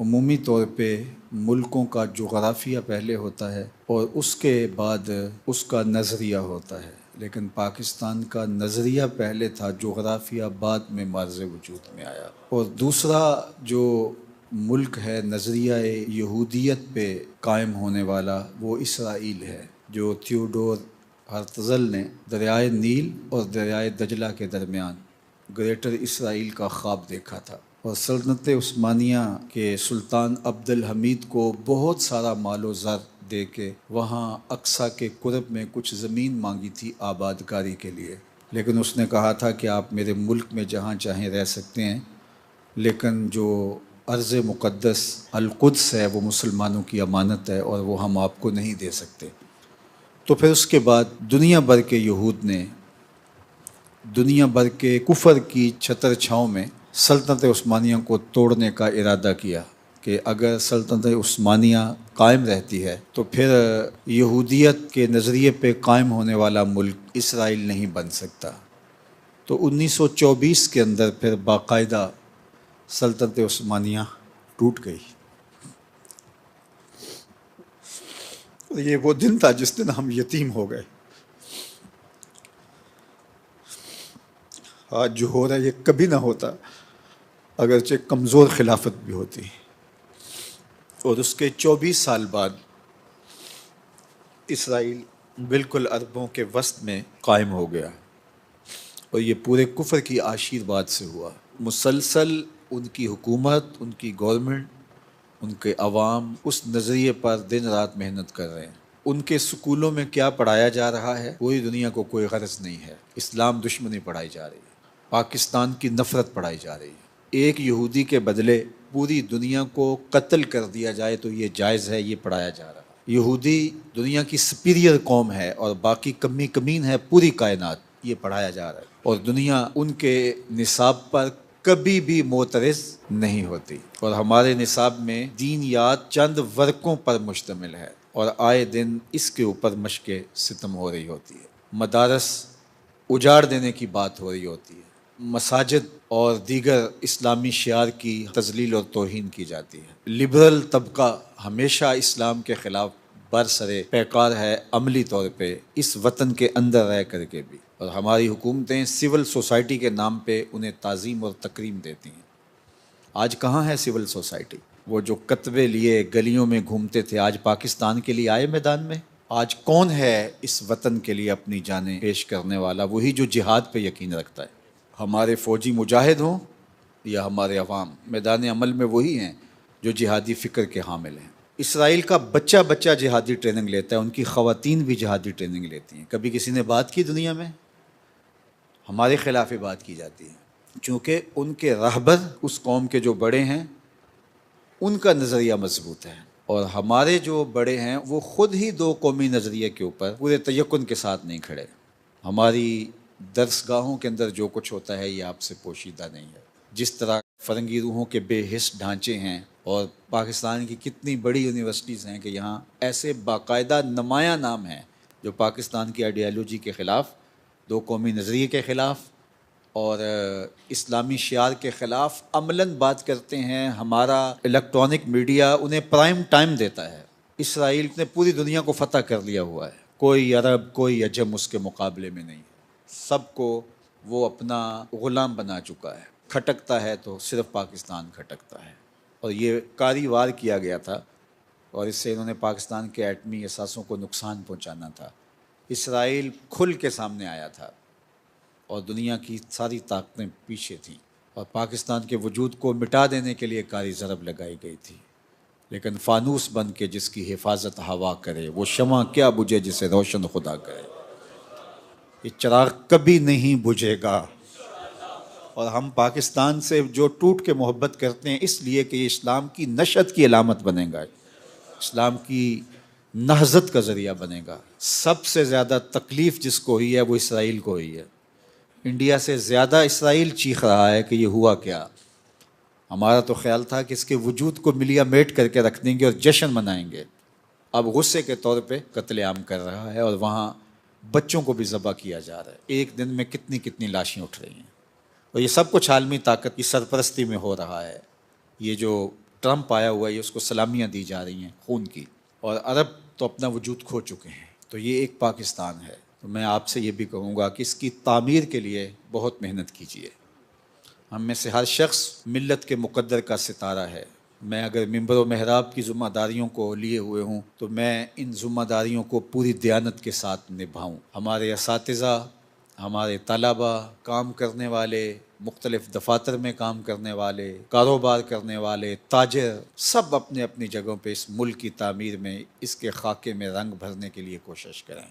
عمومی طور پہ ملکوں کا جغرافیہ پہلے ہوتا ہے اور اس کے بعد اس کا نظریہ ہوتا ہے، لیکن پاکستان کا نظریہ پہلے تھا، جغرافیہ بعد میں معرض وجود میں آیا۔ اور دوسرا جو ملک ہے نظریہ یہودیت پہ قائم ہونے والا، وہ اسرائیل ہے، جو تھیوڈور ہرتزل نے دریائے نیل اور دریائے دجلہ کے درمیان گریٹر اسرائیل کا خواب دیکھا تھا، اور سلطنت عثمانیہ کے سلطان عبد الحمید کو بہت سارا مال و زر دے کے وہاں اقصی کے قرب میں کچھ زمین مانگی تھی آباد کاری کے لیے، لیکن اس نے کہا تھا کہ آپ میرے ملک میں جہاں چاہیں رہ سکتے ہیں، لیکن جو ارض مقدس القدس ہے وہ مسلمانوں کی امانت ہے اور وہ ہم آپ کو نہیں دے سکتے۔ تو پھر اس کے بعد دنیا بھر کے یہود نے دنیا بھر کے کفر کی چھتر چھاؤں میں سلطنت عثمانیہ کو توڑنے کا ارادہ کیا کہ اگر سلطنت عثمانیہ قائم رہتی ہے تو پھر یہودیت کے نظریے پہ قائم ہونے والا ملک اسرائیل نہیں بن سکتا۔ تو 1924 کے اندر پھر باقاعدہ سلطنت عثمانیہ ٹوٹ گئی۔ یہ وہ دن تھا جس دن ہم یتیم ہو گئے۔ آج جو ہو رہا ہے یہ کبھی نہ ہوتا، اگرچہ کمزور خلافت بھی ہوتی۔ اور اس کے 24 سال بعد اسرائیل بالکل عربوں کے وسط میں قائم ہو گیا، اور یہ پورے کفر کی آشیرواد سے ہوا۔ مسلسل ان کی حکومت، ان کی گورنمنٹ، ان کے عوام اس نظریے پر دن رات محنت کر رہے ہیں۔ ان کے سکولوں میں کیا پڑھایا جا رہا ہے، پوری دنیا کو کوئی غرض نہیں ہے۔ اسلام دشمنی پڑھائی جا رہی ہے، پاکستان کی نفرت پڑھائی جا رہی ہے۔ ایک یہودی کے بدلے پوری دنیا کو قتل کر دیا جائے تو یہ جائز ہے، یہ پڑھایا جا رہا ہے۔ یہودی دنیا کی سپیریئر قوم ہے اور باقی کمی کمین ہے پوری کائنات، یہ پڑھایا جا رہا ہے، اور دنیا ان کے نصاب پر کبھی بھی معترض نہیں ہوتی۔ اور ہمارے نصاب میں دین یاد چند ورقوں پر مشتمل ہے، اور آئے دن اس کے اوپر مشق ستم ہو رہی ہوتی ہے۔ مدارس اجاڑ دینے کی بات ہو رہی ہوتی ہے، مساجد اور دیگر اسلامی شعار کی تذلیل اور توہین کی جاتی ہے۔ لبرل طبقہ ہمیشہ اسلام کے خلاف برسرے پیکار ہے، عملی طور پہ اس وطن کے اندر رہ کر کے بھی، اور ہماری حکومتیں سول سوسائٹی کے نام پہ انہیں تعظیم اور تکریم دیتی ہیں۔ آج کہاں ہے سول سوسائٹی؟ وہ جو کتبے لیے گلیوں میں گھومتے تھے، آج پاکستان کے لیے آئے میدان میں؟ آج کون ہے اس وطن کے لیے اپنی جانیں پیش کرنے والا؟ وہی جو جہاد پہ یقین رکھتا ہے۔ ہمارے فوجی مجاہد ہوں یا ہمارے عوام، میدان عمل میں وہی ہیں جو جہادی فکر کے حامل ہیں۔ اسرائیل کا بچہ بچہ جہادی ٹریننگ لیتا ہے، ان کی خواتین بھی جہادی ٹریننگ لیتی ہیں۔ کبھی کسی نے بات کی دنیا میں؟ ہمارے خلاف بات کی جاتی ہے، چونکہ ان کے رہبر اس قوم کے جو بڑے ہیں ان کا نظریہ مضبوط ہے، اور ہمارے جو بڑے ہیں وہ خود ہی دو قومی نظریے کے اوپر پورے تیقن کے ساتھ نہیں کھڑے۔ ہماری درس گاہوں کے اندر جو کچھ ہوتا ہے یہ آپ سے پوشیدہ نہیں ہے۔ جس طرح فرنگی روحوں کے بے حس ڈھانچے ہیں، اور پاکستان کی کتنی بڑی یونیورسٹیز ہیں کہ یہاں ایسے باقاعدہ نمایاں نام ہیں جو پاکستان کی آئیڈیالوجی کے خلاف، دو قومی نظریے کے خلاف اور اسلامی شعار کے خلاف عملاً بات کرتے ہیں۔ ہمارا الیکٹرانک میڈیا انہیں پرائم ٹائم دیتا ہے۔ اسرائیل نے پوری دنیا کو فتح کر لیا ہوا ہے، کوئی عرب کوئی عجم اس کے مقابلے میں نہیں ہے، سب کو وہ اپنا غلام بنا چکا ہے۔ کھٹکتا ہے تو صرف پاکستان کھٹکتا ہے، اور یہ کاری وار کیا گیا تھا، اور اس سے انہوں نے پاکستان کے ایٹمی اثاثوں کو نقصان پہنچانا تھا۔ اسرائیل کھل کے سامنے آیا تھا اور دنیا کی ساری طاقتیں پیچھے تھیں، اور پاکستان کے وجود کو مٹا دینے کے لیے کاری ضرب لگائی گئی تھی، لیکن فانوس بن کے جس کی حفاظت ہوا کرے، وہ شمع کیا بجھے جسے روشن خدا کرے۔ یہ چراغ کبھی نہیں بجھے گا، اور ہم پاکستان سے جو ٹوٹ کے محبت کرتے ہیں اس لیے کہ یہ اسلام کی نشأت کی علامت بنے گا، اسلام کی نہضت کا ذریعہ بنے گا۔ سب سے زیادہ تکلیف جس کو ہوئی ہے وہ اسرائیل کو ہوئی ہے۔ انڈیا سے زیادہ اسرائیل چیخ رہا ہے کہ یہ ہوا کیا۔ ہمارا تو خیال تھا کہ اس کے وجود کو ملیا میٹ کر کے رکھ دیں گے اور جشن منائیں گے، اب غصے کے طور پہ قتل عام کر رہا ہے، اور وہاں بچوں کو بھی ذبح کیا جا رہا ہے۔ ایک دن میں کتنی کتنی لاشیں اٹھ رہی ہیں، اور یہ سب کچھ عالمی طاقت کی سرپرستی میں ہو رہا ہے۔ یہ جو ٹرمپ آیا ہوا ہے، اس کو سلامیاں دی جا رہی ہیں خون کی، اور عرب تو اپنا وجود کھو چکے ہیں۔ تو یہ ایک پاکستان ہے۔ تو میں آپ سے یہ بھی کہوں گا کہ اس کی تعمیر کے لیے بہت محنت کیجیے۔ ہم میں سے ہر شخص ملت کے مقدر کا ستارہ ہے۔ میں اگر منبر و محراب کی ذمہ داریوں کو لیے ہوئے ہوں تو میں ان ذمہ داریوں کو پوری دیانت کے ساتھ نبھاؤں۔ ہمارے اساتذہ، ہمارے طلباء، کام کرنے والے، مختلف دفاتر میں کام کرنے والے، کاروبار کرنے والے، تاجر، سب اپنے اپنی جگہوں پہ اس ملک کی تعمیر میں، اس کے خاکے میں رنگ بھرنے کے لیے کوشش کریں۔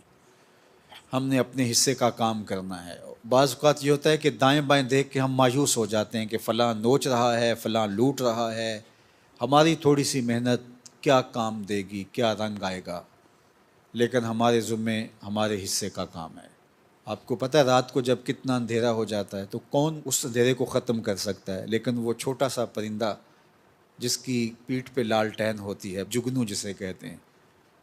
ہم نے اپنے حصے کا کام کرنا ہے۔ بعض اوقات یہ ہوتا ہے کہ دائیں بائیں دیکھ کے ہم مایوس ہو جاتے ہیں کہ فلاں نوچ رہا ہے، فلاں لوٹ رہا ہے، ہماری تھوڑی سی محنت کیا کام دے گی، کیا رنگ آئے گا؟ لیکن ہمارے ذمے ہمارے حصے کا کام ہے۔ آپ کو پتہ ہے رات کو جب کتنا اندھیرا ہو جاتا ہے تو کون اس اندھیرے کو ختم کر سکتا ہے؟ لیکن وہ چھوٹا سا پرندہ جس کی پیٹھ پہ لالٹین ہوتی ہے، جگنو جسے کہتے ہیں،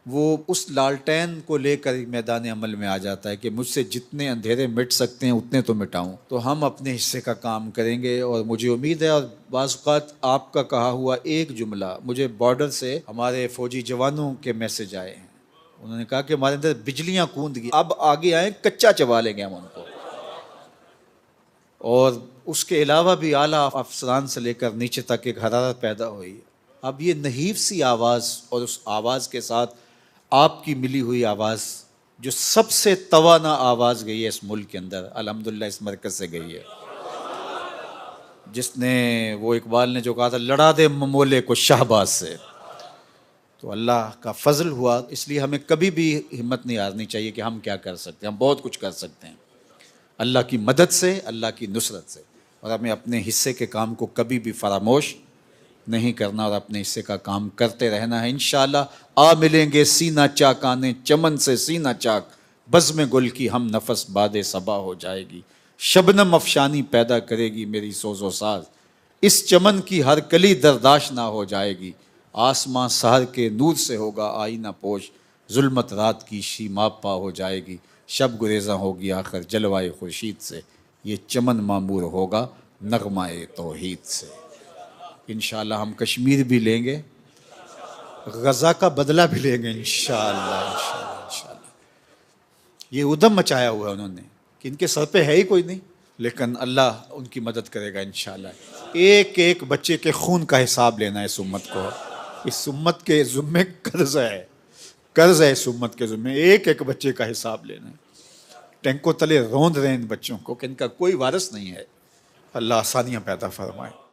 وہ اس لالٹین کو لے کر میدان عمل میں آ جاتا ہے کہ مجھ سے جتنے اندھیرے مٹ سکتے ہیں اتنے تو مٹاؤں۔ تو ہم اپنے حصے کا کام کریں گے، اور مجھے امید ہے، اور بعض اوقات آپ کا کہا ہوا ایک جملہ مجھے بارڈر سے ہمارے فوجی جوانوں کے میسج آئے ہیں، انہوں نے کہا کہ ہمارے اندر بجلیاں کوند گئی، اب آگے آئیں کچا چبا لیں گے ہم ان کو۔ اور اس کے علاوہ بھی اعلیٰ افسران سے لے کر نیچے تک ایک حرارت پیدا ہوئی۔ اب یہ نحیف سی آواز، اور اس آواز کے ساتھ آپ کی ملی ہوئی آواز، جو سب سے توانا آواز گئی ہے اس ملک کے اندر، الحمدللہ اس مرکز سے گئی ہے، جس نے، وہ اقبال نے جو کہا تھا، لڑا دے ممولے کو شہباز سے۔ تو اللہ کا فضل ہوا، اس لیے ہمیں کبھی بھی ہمت نہیں ہارنی چاہیے کہ ہم کیا کر سکتے ہیں، ہم بہت کچھ کر سکتے ہیں اللہ کی مدد سے، اللہ کی نصرت سے، اور ہمیں اپنے حصے کے کام کو کبھی بھی فراموش نہیں کرنا، اور اپنے حصے کا کام کرتے رہنا ہے۔ انشاءاللہ آ ملیں گے سینہ چاکانے چمن سے سینہ چاک، بزم گل کی ہم نفس باد صبا ہو جائے گی، شبنم افشانی پیدا کرے گی میری سوز و ساز، اس چمن کی ہر کلی درداش نہ ہو جائے گی، آسماں سحر کے نور سے ہوگا آئینہ پوش، ظلمت رات کی شیماب پا ہو جائے گی، شب گریزاں ہوگی آخر جلوائے خورشید سے، یہ چمن معمور ہوگا نغمہ توحید سے۔ انشاءاللہ ہم کشمیر بھی لیں گے، غزہ کا بدلہ بھی لیں گے انشاءاللہ، انشاءاللہ۔ یہ ادھم مچایا ہوا ہے انہوں نے کہ ان کے سر پہ ہے ہی کوئی نہیں، لیکن اللہ ان کی مدد کرے گا انشاءاللہ۔ ایک ایک بچے کے خون کا حساب لینا ہے اس امت کو، اس امت کے ذمے قرض ہے، قرض ہے اس امت کے ذمے، ایک ایک بچے کا حساب لینا ہے۔ ٹینکوں تلے روند رہے ان بچوں کو کہ ان کا کوئی وارث نہیں ہے۔ اللہ آسانیاں پیدا فرمائے۔